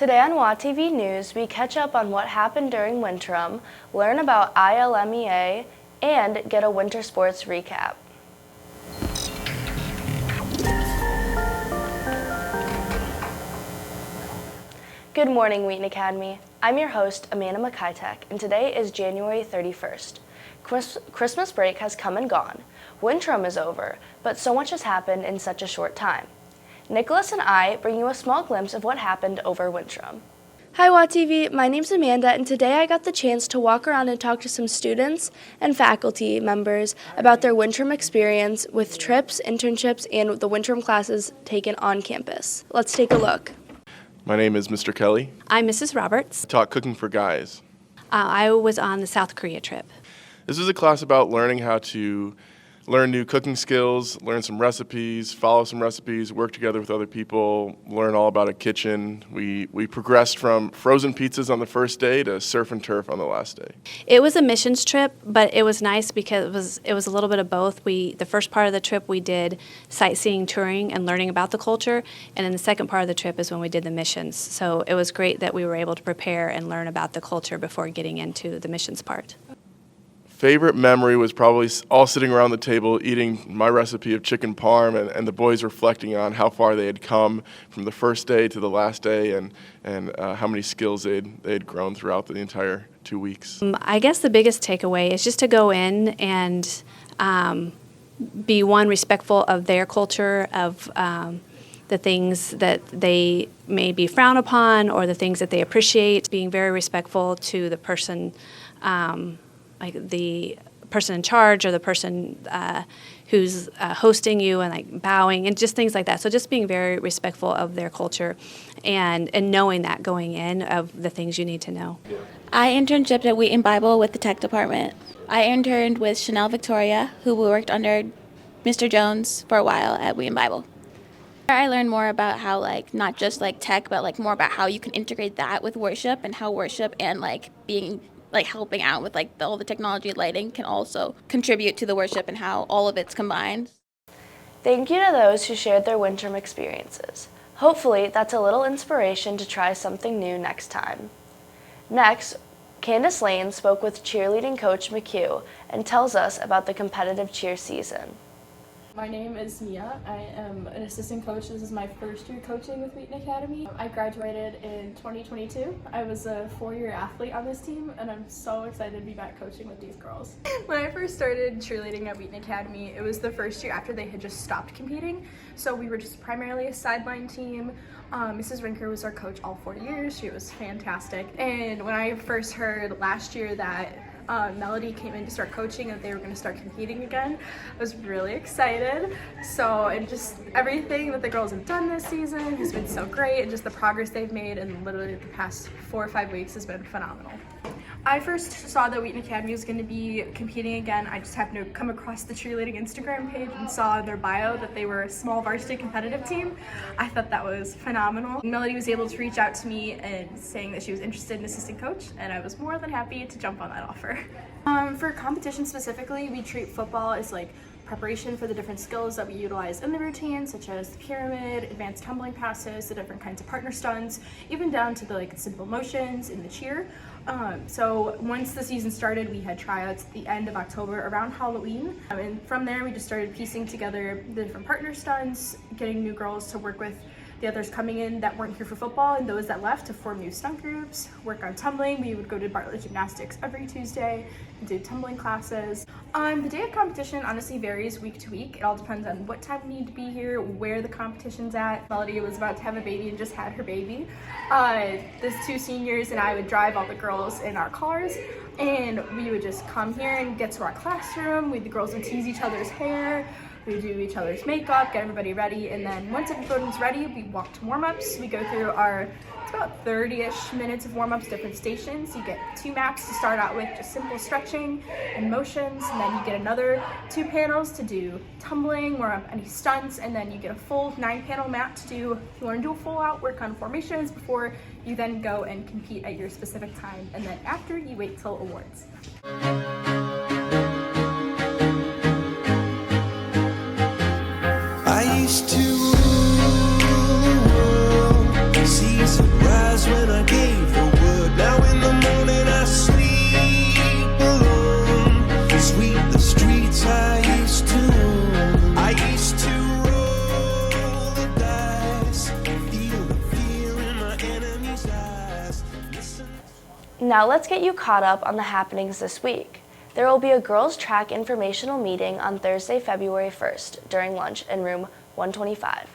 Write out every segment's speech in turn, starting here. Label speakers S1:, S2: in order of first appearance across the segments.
S1: Today on WAtv News, we catch up on what happened during Winterim, learn about ILMEA, and get a winter sports recap. Good morning, Wheaton Academy. I'm your host, Amanda McKytek, and today is January 31st. Christmas break has come and gone. Winterim is over, but so much has happened in such a short time. Nicholas and I bring you a small glimpse of what happened over Winterim. Hi WATv, my name's Amanda, and today I got the chance to walk around and talk to some students and faculty members about their Winterim experience with trips, internships, and the Winterim classes taken on campus. Let's take a look.
S2: My name is Mr. Kelly.
S3: I'm Mrs. Roberts.
S2: I taught cooking for guys.
S3: I was on the South Korea trip.
S2: This is a class about learning how to learn new cooking skills, learn some recipes, follow some recipes, work together with other people, learn all about a kitchen. We progressed from frozen pizzas on the first day to surf and turf on the last day.
S3: It was a missions trip, but it was nice because it was a little bit of both. The first part of the trip we did sightseeing, touring, and learning about the culture, and then the second part of the trip is when we did the missions. So it was great that we were able to prepare and learn about the culture before getting into the missions part.
S2: Favorite memory was probably all sitting around the table eating my recipe of chicken parm and the boys reflecting on how far they had come from the first day to the last day and how many skills they'd grown throughout the entire 2 weeks.
S3: I guess the biggest takeaway is just to go in and be respectful of their culture, of the things that they may be frowned upon or the things that they appreciate, being very respectful to the person like the person in charge or the person who's hosting you, and like bowing and just things like that. So just being very respectful of their culture and knowing that going in of the things you need to know.
S4: I internshiped at Wheaton Bible with the tech department. I interned with Chanel Victoria, who worked under Mr. Jones for a while at Wheaton Bible. I learned more about how not just tech, but more about how you can integrate that with worship and how worship and being helping out with all the technology and lighting can also contribute to the worship and how all of it's combined.
S1: Thank you to those who shared their Winterim experiences. Hopefully, that's a little inspiration to try something new next time. Next, Candace Lane spoke with cheerleading coach McHugh and tells us about the competitive cheer season.
S5: My name is Mia. I am an assistant coach. This is my first year coaching with Wheaton Academy. I graduated in 2022. I was a 4-year athlete on this team, and I'm so excited to be back coaching with these girls. When I first started cheerleading at Wheaton Academy, it was the first year after they had just stopped competing. So we were just primarily a sideline team. Mrs. Rinker was our coach all 4 years. She was fantastic. And when I first heard last year that Melody came in to start coaching and they were going to start competing again, I was really excited. So, and just everything that the girls have done this season has been so great, and just the progress they've made in literally the past 4 or 5 weeks has been phenomenal. I first saw that Wheaton Academy was going to be competing again. I just happened to come across the cheerleading Instagram page and saw in their bio that they were a small varsity competitive team. I thought that was phenomenal. Melody was able to reach out to me and saying that she was interested in assistant coach, and I was more than happy to jump on that offer. For competition specifically, we treat football as preparation for the different skills that we utilize in the routine, such as the pyramid, advanced tumbling passes, the different kinds of partner stunts, even down to the simple motions in the cheer. So once the season started, we had tryouts at the end of October around Halloween. And from there, we just started piecing together the different partner stunts, getting new girls to work with the others coming in that weren't here for football and those that left to form new stunt groups, work on tumbling. We would go to Bartlett Gymnastics every Tuesday and do tumbling classes. The day of competition honestly varies week to week. It all depends on what time we need to be here, where the competition's at. Melody was about to have a baby and just had her baby. The 2 seniors and I would drive all the girls in our cars, and we would just come here and get to our classroom. The girls would tease each other's hair. We do each other's makeup, get everybody ready, and then once everybody's ready, we walk to warm-ups. We go through it's about 30-ish minutes of warm-ups, different stations. You get 2 maps to start out with, just simple stretching and motions, and then you get another 2 panels to do tumbling, warm up any stunts, and then you get a full 9-panel map to learn to do a full out work on formations before you then go and compete at your specific time, and then after you wait till awards.
S6: I used to rule the world, see sunrise when
S1: Now let's get you caught up on the happenings this week. There will be a girls' track informational meeting on Thursday, February 1st during lunch in room 125.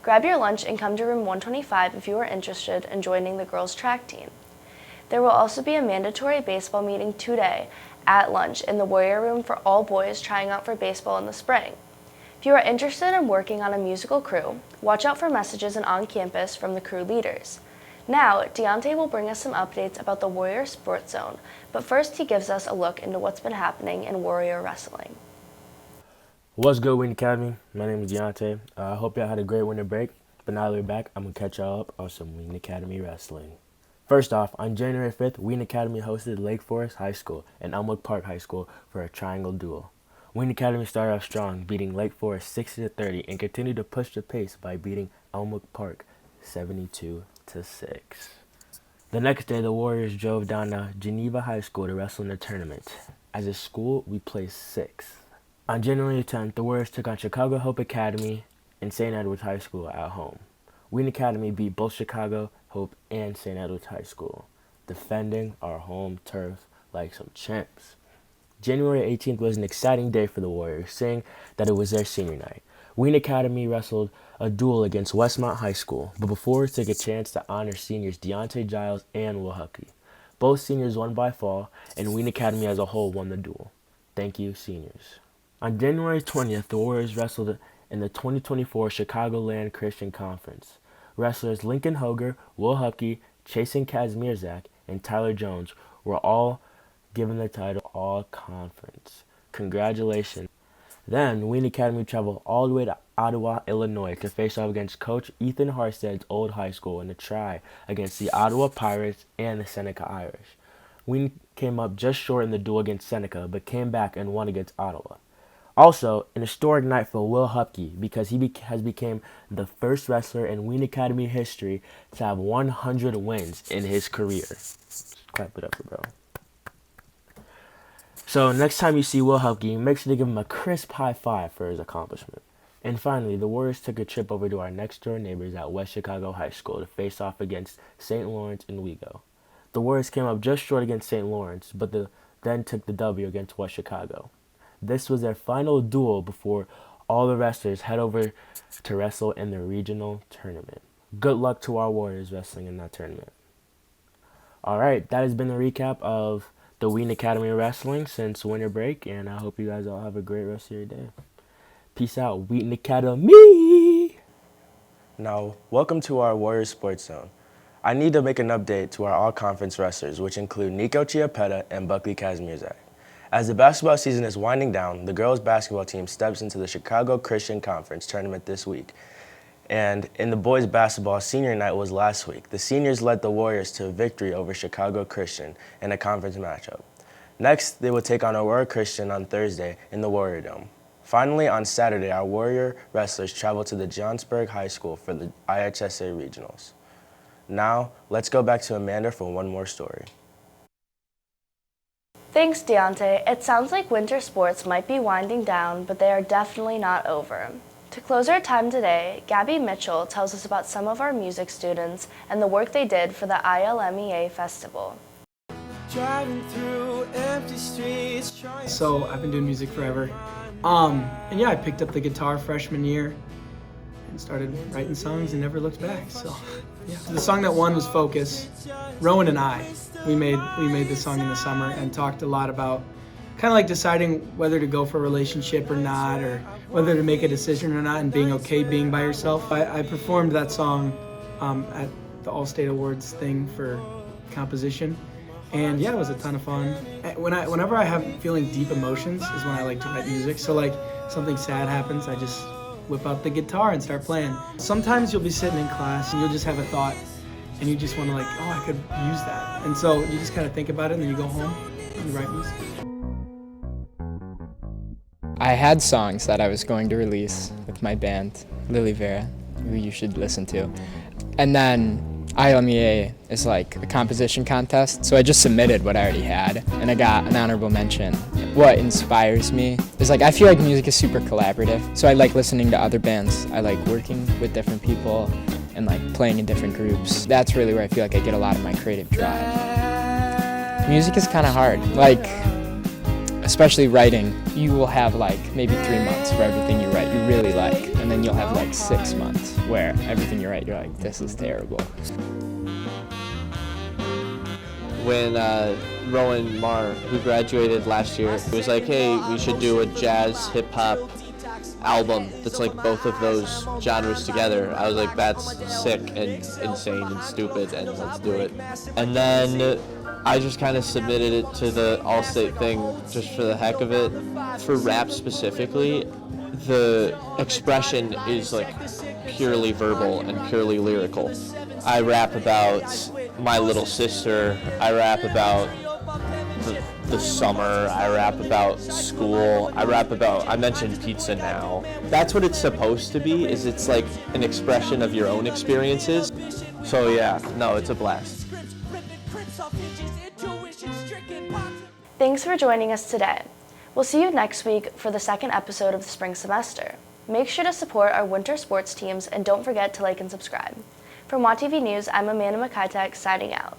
S1: Grab your lunch and come to room 125 if you are interested in joining the girls' track team. There will also be a mandatory baseball meeting today at lunch in the Warrior Room for all boys trying out for baseball in the spring. If you are interested in working on a musical crew, watch out for messages and on campus from the crew leaders. Now, Deontay will bring us some updates about the Warrior Sports Zone, but first he gives us a look into what's been happening in Warrior Wrestling.
S6: What's good, Wheaton Academy? My name is Deontay. I hope y'all had a great winter break, but now that we're back, I'm going to catch y'all up on some Wheaton Academy wrestling. First off, on January 5th, Wheaton Academy hosted Lake Forest High School and Elmwood Park High School for a triangle duel. Wheaton Academy started off strong, beating Lake Forest 60-30, and continued to push the pace by beating Elmwood Park 72-6. The next day, the Warriors drove down to Geneva High School to wrestle in the tournament. As a school, we placed 6th. On January 10th, the Warriors took on Chicago Hope Academy and St. Edward's High School at home. Wheaton Academy beat both Chicago Hope and St. Edward's High School, defending our home turf like some champs. January 18th was an exciting day for the Warriors, saying that it was their senior night. Wheaton Academy wrestled a duel against Westmont High School, but before we took a chance to honor seniors Deontay Giles and Will Huckey. Both seniors won by fall, and Wheaton Academy as a whole won the duel. Thank you, seniors. On January 20th, the Warriors wrestled in the 2024 Chicagoland Christian Conference. Wrestlers Lincoln Hoger, Will Huckey, Chasen Kazmierzak, and Tyler Jones were all given the title All-Conference. Congratulations. Then, Wheaton Academy traveled all the way to Ottawa, Illinois to face off against Coach Ethan Harstead's old high school in a try against the Ottawa Pirates and the Seneca Irish. Wheaton came up just short in the duel against Seneca, but came back and won against Ottawa. Also, an historic night for Will Huckey because he has become the first wrestler in Wheaton Academy history to have 100 wins in his career. Clap it up for bro. So next time you see Will Huckey, make sure to give him a crisp high five for his accomplishment. And finally, the Warriors took a trip over to our next door neighbors at West Chicago High School to face off against St. Lawrence and Wego. The Warriors came up just short against St. Lawrence, but then took the W against West Chicago. This was their final duel before all the wrestlers head over to wrestle in the regional tournament. Good luck to our Warriors wrestling in that tournament. Alright, that has been the recap of the Wheaton Academy Wrestling since winter break, and I hope you guys all have a great rest of your day. Peace out, Wheaton Academy!
S7: Now, welcome to our Warriors Sports Zone. I need to make an update to our all-conference wrestlers, which include Nico Chiappetta and Buckley Kazmierzak. As the basketball season is winding down, the girls' basketball team steps into the Chicago Christian Conference tournament this week. And in the boys' basketball, senior night was last week. The seniors led the Warriors to a victory over Chicago Christian in a conference matchup. Next, they will take on Aurora Christian on Thursday in the Warrior Dome. Finally, on Saturday, our Warrior wrestlers travel to the Johnsburg High School for the IHSA Regionals. Now, let's go back to Amanda for one more story.
S1: Thanks, Deontay. It sounds like winter sports might be winding down, but they are definitely not over. To close our time today, Gabby Mitchell tells us about some of our music students and the work they did for the ILMEA Festival.
S8: So I've been doing music forever. And yeah, I picked up the guitar freshman year and started writing songs and never looked back. So yeah. The song that won was Focus. Rowan and I, we made this song in the summer and talked a lot about kind of like deciding whether to go for a relationship or not, or whether to make a decision or not, and being okay being by yourself. I performed that song at the All-State Awards thing for composition. And yeah, it was a ton of fun. Whenever I have feeling deep emotions is when I like to write music. So like something sad happens, I just whip out the guitar and start playing. Sometimes you'll be sitting in class and you'll just have a thought and you just want to like, oh, I could use that. And so you just kind of think about it and then you go home and you write music.
S9: I had songs that I was going to release with my band, Lily Vera, who you should listen to. And then ILMEA is like a composition contest, so I just submitted what I already had, and I got an honorable mention. What inspires me is like, I feel like music is super collaborative, so I like listening to other bands. I like working with different people and like playing in different groups. That's really where I feel like I get a lot of my creative drive. Music is kind of hard. Like, especially writing, you will have like maybe 3 months for everything you write you really like, and then you'll have like 6 months where everything you write you're like, this is terrible.
S10: When Rowan Marr, who graduated last year, was like, hey, we should do a jazz hip-hop album that's like both of those genres together. I was like, that's sick and insane and stupid, and let's do it. And then I just kind of submitted it to the All-State thing just for the heck of it. For rap specifically, the expression is like purely verbal and purely lyrical. I rap about my little sister, I rap about the summer, I rap about school, I mentioned pizza now. That's what it's supposed to be, is it's like an expression of your own experiences. So yeah, no, it's a blast.
S1: Thanks for joining us today. We'll see you next week for the second episode of the spring semester. Make sure to support our winter sports teams and don't forget to like and subscribe. From WAtv News, I'm Amanda McKytek signing out.